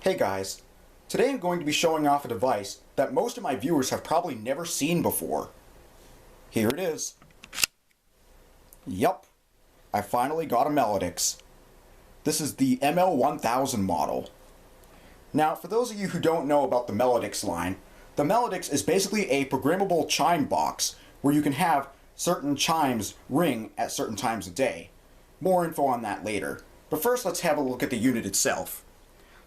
Hey guys, today I'm going to be showing off a device that most of my viewers have probably never seen before. Here it is. Yup, I finally got a Melodix. This is the ML-1000 model. Now, for those of you who don't know about the Melodix line, the Melodix is basically a programmable chime box where you can have certain chimes ring at certain times of day. More info on that later. But first, let's have a look at the unit itself.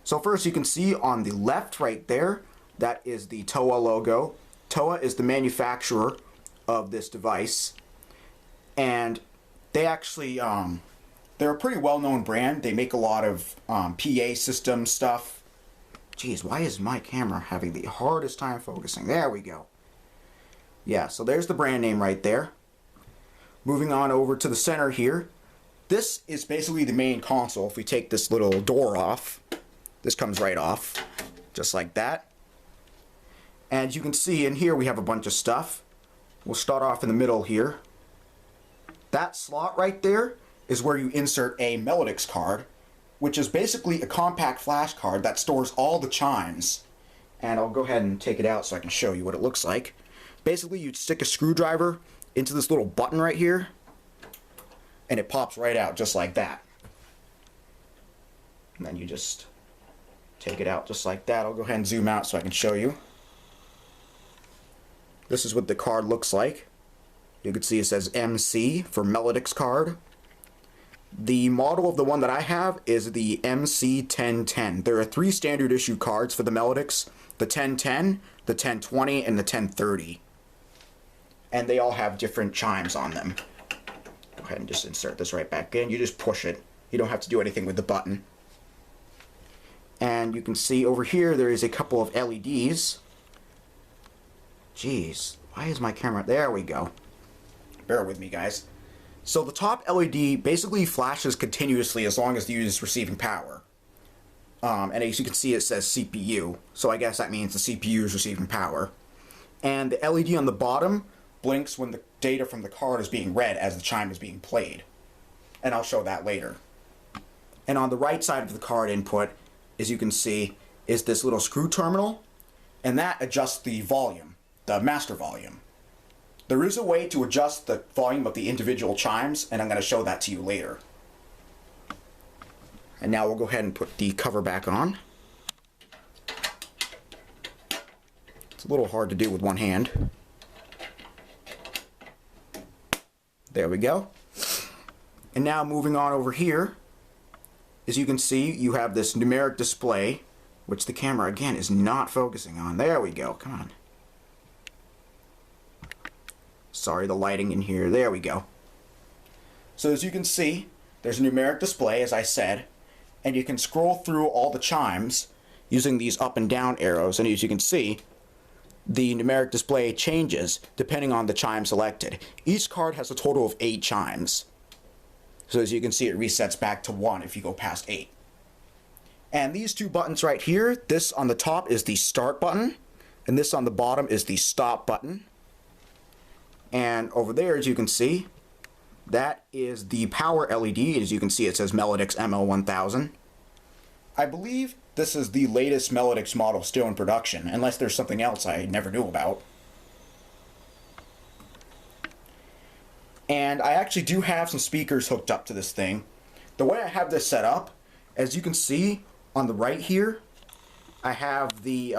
So first you can see on the left right there, that is the TOA logo. TOA is the manufacturer of this device. And they actually, they're a pretty well-known brand. They make a lot of PA system stuff. Jeez, why is my camera having the hardest time focusing? There we go. Yeah, so there's the brand name right there. Moving on over to the center here. This is basically the main console. If we take this little door off, this comes right off, just like that. And you can see in here we have a bunch of stuff. We'll start off in the middle here. That slot right there is where you insert a Melodix card, which is basically a compact flash card that stores all the chimes. And I'll go ahead and take it out so I can show you what it looks like. Basically, you'd stick a screwdriver into this little button right here, and it pops right out just like that. And then you just take it out just like that. I'll go ahead and zoom out so I can show you. This is what the card looks like. You can see it says MC for Melodix card. The model of the one that I have is the MC-1010. There are 3 standard issue cards for the Melodix: the 1010, the 1020, and the 1030. And they all have different chimes on them. Go ahead and just insert this right back in. You just push it. You don't have to do anything with the button. And you can see over here there is a couple of LEDs. Jeez, why is my camera... There we go. Bear with me, guys. So the top LED basically flashes continuously as long as the user is receiving power. And as you can see, it says CPU. So I guess that means the CPU is receiving power. And the LED on the bottom blinks when the data from the card is being read as the chime is being played. And I'll show that later. And on the right side of the card input, as you can see, is this little screw terminal, and that adjusts the volume, the master volume. There is a way to adjust the volume of the individual chimes, and I'm going to show that to you later. And now we'll go ahead and put the cover back on. It's a little hard to do with one hand. There we go. And now moving on over here, as you can see, you have this numeric display, which the camera, again, is not focusing on. There we go. Come on. Sorry, the lighting in here. There we go. So as you can see, there's a numeric display, as I said, and you can scroll through all the chimes using these up and down arrows, and as you can see, the numeric display changes depending on the chime selected. Each card has a total of 8 chimes. So as you can see, it resets back to 1 if you go past 8. And these 2 buttons right here, this on the top is the start button, and this on the bottom is the stop button. And over there, as you can see, that is the power LED. As you can see, it says Melodix ML-1000. I believe this is the latest Melodix model still in production, unless there's something else I never knew about. And I actually do have some speakers hooked up to this thing. The way I have this set up, as you can see on the right here, I have the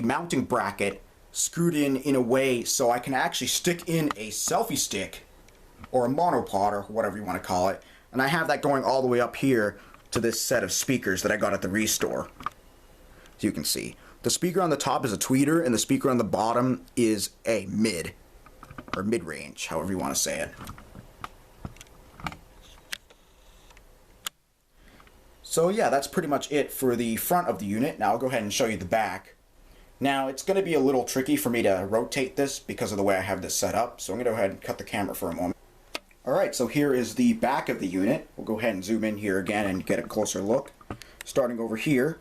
mounting bracket screwed in a way so I can actually stick in a selfie stick or a monopod or whatever you want to call it, and I have that going all the way up here to this set of speakers that I got at the Restore. As you can see, the speaker on the top is a tweeter and the speaker on the bottom is a mid, or mid-range, however you want to say it. So yeah, that's pretty much it for the front of the unit. Now I'll go ahead and show you the back. Now it's going to be a little tricky for me to rotate this because of the way I have this set up, so I'm going to go ahead and cut the camera for a moment. Alright, so here is the back of the unit. We'll go ahead and zoom in here again and get a closer look. Starting over here,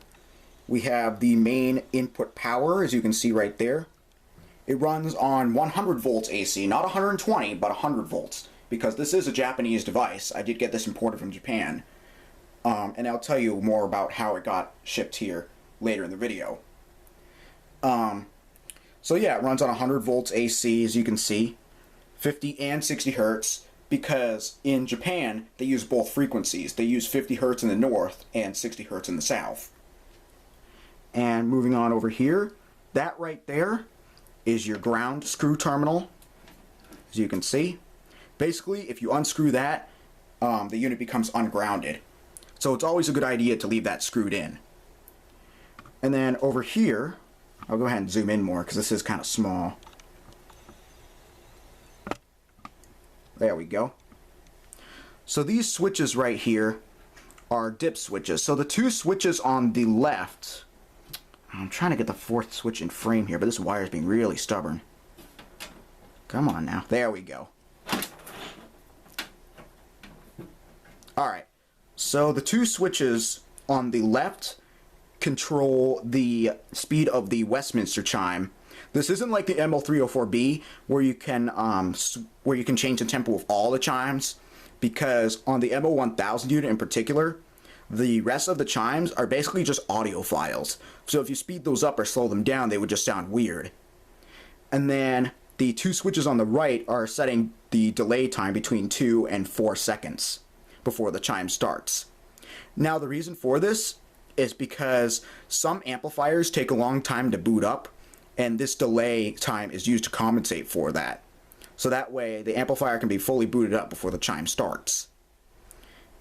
we have the main input power, as you can see right there. It runs on 100 volts AC, not 120, but 100 volts, because this is a Japanese device. I did get this imported from Japan. and I'll tell you more about how it got shipped here later in the video. So yeah, it runs on 100 volts AC, as you can see, 50 and 60 hertz, because in Japan they use both frequencies. They use 50 hertz in the north and 60 hertz in the south. And moving on over here, that right there is your ground screw terminal, as you can see. Basically, if you unscrew that, the unit becomes ungrounded. So it's always a good idea to leave that screwed in. And then over here, I'll go ahead and zoom in more because this is kind of small. There we go. So these switches right here are dip switches. So the two switches on the left, I'm trying to get the fourth switch in frame here, but this wire is being really stubborn. Come on now. There we go. Alright, so the two switches on the left control the speed of the Westminster chime. This isn't like the ML-304B where you can change the tempo of all the chimes, because on the ML-1000 unit in particular, the rest of the chimes are basically just audio files. So if you speed those up or slow them down, they would just sound weird. And then the two switches on the right are setting the delay time between 2 and 4 seconds before the chime starts. Now the reason for this is because some amplifiers take a long time to boot up, and this delay time is used to compensate for that. So that way the amplifier can be fully booted up before the chime starts.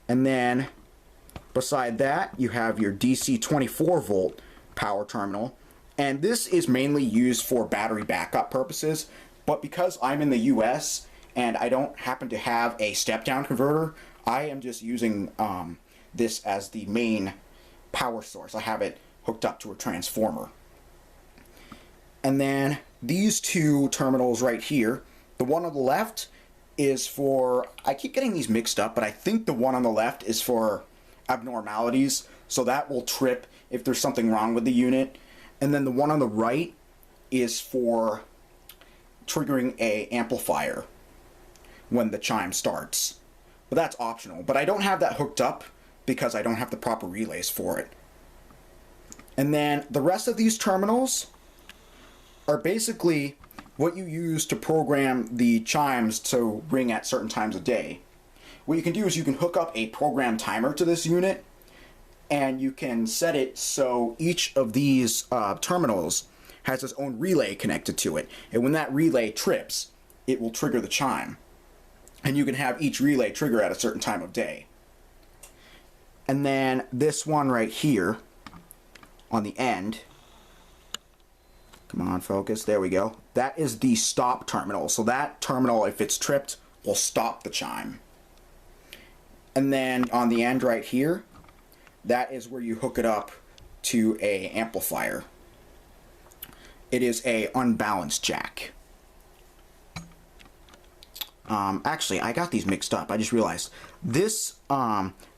And then beside that you have your DC 24 volt power terminal, and this is mainly used for battery backup purposes, but because I'm in the US and I don't happen to have a step-down converter, I am just using this as the main power source. I have it hooked up to a transformer. And then these two terminals right here, the one on the left is for, I keep getting these mixed up, but I think the one on the left is for abnormalities, so that will trip if there's something wrong with the unit. And then the one on the right is for triggering a amplifier when the chime starts. But that's optional. But I don't have that hooked up because I don't have the proper relays for it. And then the rest of these terminals are basically what you use to program the chimes to ring at certain times of day. What you can do is you can hook up a program timer to this unit, and you can set it so each of these terminals has its own relay connected to it. And when that relay trips, it will trigger the chime. And you can have each relay trigger at a certain time of day. And then this one right here on the end, come on, focus, there we go. That is the stop terminal. So that terminal, if it's tripped, will stop the chime. And then on the end right here, that is where you hook it up to a amplifier. It is a unbalanced jack. Actually, I got these mixed up. I just realized this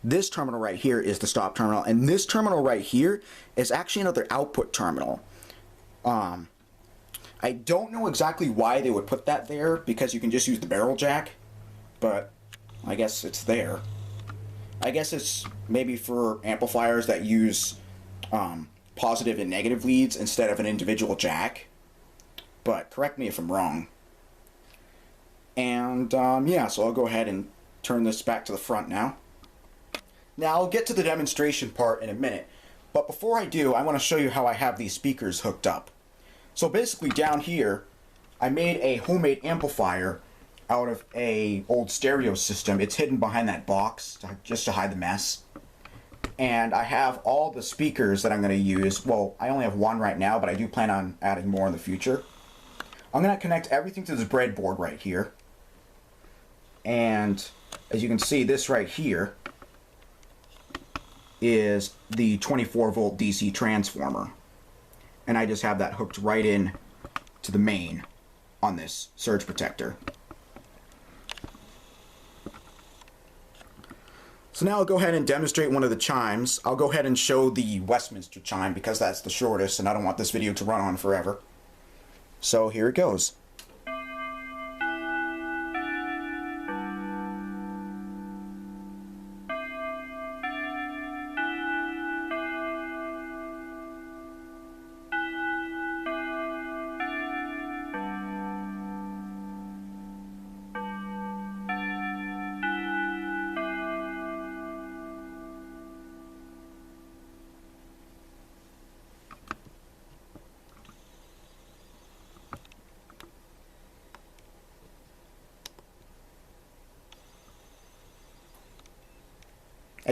this terminal right here is the stop terminal, and this terminal right here is actually another output terminal. I don't know exactly why they would put that there, because you can just use the barrel jack, but I guess it's there. I guess it's maybe for amplifiers that use positive and negative leads instead of an individual jack, but correct me if I'm wrong. And yeah, so I'll go ahead and turn this back to the front now. Now I'll get to the demonstration part in a minute, but before I do, I want to show you how I have these speakers hooked up. So basically down here, I made a homemade amplifier out of a old stereo system. It's hidden behind that box just to hide the mess. And I have all the speakers that I'm going to use. Well, I only have one right now, but I do plan on adding more in the future. I'm going to connect everything to this breadboard right here. And as you can see, this right here is the 24 volt DC transformer. And I just have that hooked right in to the main on this surge protector. So now I'll go ahead and demonstrate one of the chimes. I'll go ahead and show the Westminster chime because that's the shortest and I don't want this video to run on forever. So here it goes.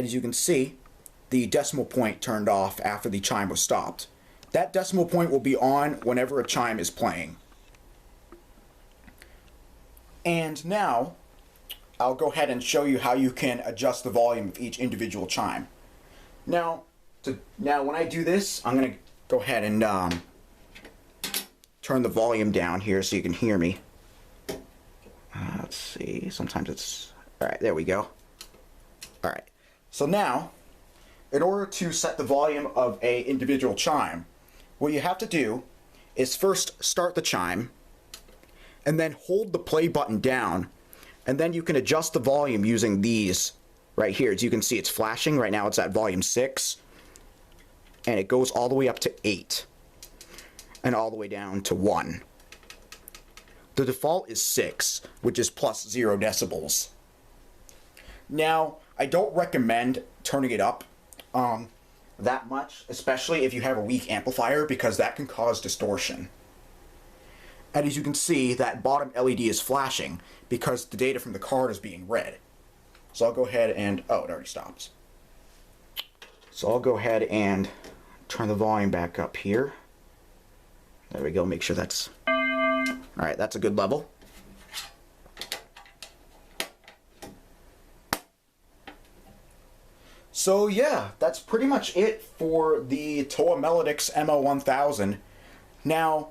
As you can see, the decimal point turned off after the chime was stopped. That decimal point will be on whenever a chime is playing. And now, I'll go ahead and show you how you can adjust the volume of each individual chime. Now when I do this, I'm going to go ahead and turn the volume down here so you can hear me. Let's see, sometimes it's... Alright, there we go. Alright, so now, in order to set the volume of an individual chime, what you have to do is first start the chime, and then hold the play button down, and then you can adjust the volume using these right here. As you can see, it's flashing. Right now it's at volume 6, and it goes all the way up to 8, and all the way down to 1. The default is 6, which is plus 0 decibels. Now, I don't recommend turning it up that much, especially if you have a weak amplifier, because that can cause distortion. And as you can see, that bottom LED is flashing because the data from the card is being read. So I'll go ahead and... oh, it already stops. So I'll go ahead and turn the volume back up here. There we go, make sure that's... Alright, that's a good level. So yeah, that's pretty much it for the TOA Melodix ML-1000. Now,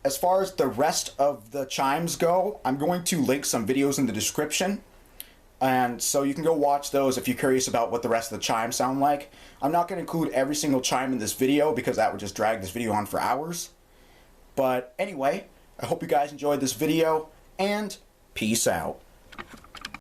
as far as the rest of the chimes go, I'm going to link some videos in the description, and so you can go watch those if you're curious about what the rest of the chimes sound like. I'm not going to include every single chime in this video because that would just drag this video on for hours. But anyway, I hope you guys enjoyed this video, and peace out.